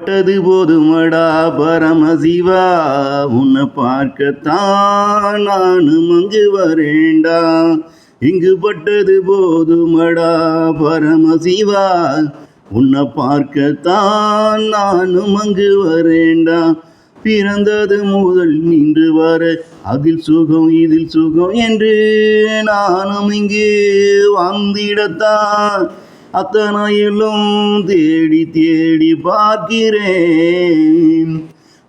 பட்டது போதுமடா பரமசிவா, உன்னை பார்க்கத்தான் நானும் அங்கு வரேண்டா. இங்கு பட்டது போதுமடா பரமசிவா, உன்னை பார்க்கத்தான் நானும் அங்கு வரேண்டா. பிறந்தது முதல் நின்று வர அதில் சுகம் இதில் சுகம் என்று நானும் இங்கு வாழ்ந்திடத்தான் அத்தனையிலும் தேடி தேடி பார்க்கிறேன்.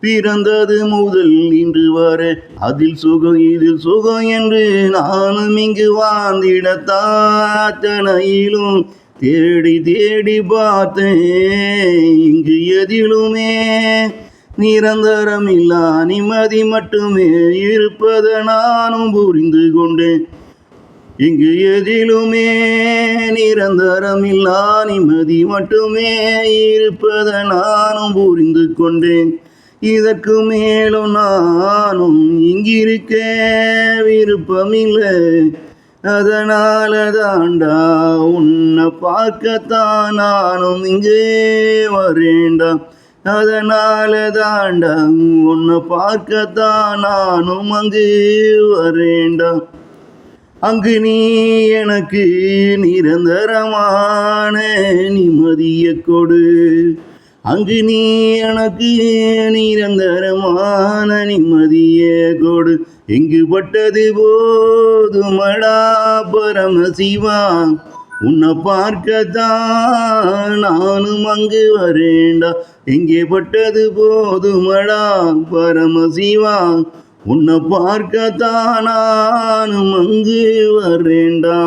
பிறந்தது முதல் இன்று வர அதில் சுகம் இதில் சுகம் என்று நானும் இங்கு வாழ்ந்திடத்தான் அத்தனையிலும் தேடி தேடி பார்த்தேன். இங்கு எதிலுமே நிரந்தரமில்லா நிம்மதி மட்டுமே இருப்பதை நானும் புரிந்து கொண்டேன். இங்கு எதிலுமே நிரந்தரமில்லா நிம்மதி மட்டுமே இருப்பதை நானும் புரிந்து கொண்டேன். இதற்கு மேலும் நானும் இங்கிருக்க விருப்பமில்லை. அதனால தாண்டா உன்னை பார்க்கத்தான் நானும் இங்கே வரேண்டா. அதனால தாண்டா உன்னை பார்க்கத்தான் நானும் அங்கு வரேண்டா. அங்கு நீ எனக்கு நிரந்தரமான நிம்மதியை கொடு. அங்கு நீ எனக்கு நிரந்தரமான நிம்மதியை கொடு. எங்கு பட்டது போதுமடா பரமசிவா, உன்னை பார்க்கத்தான் நானும் அங்கு வரேண்டா. எங்கே பட்டது போதுமடா பரமசிவா, உன்னை பார்க்கத்தான் நானும் அங்கு வரேண்டா.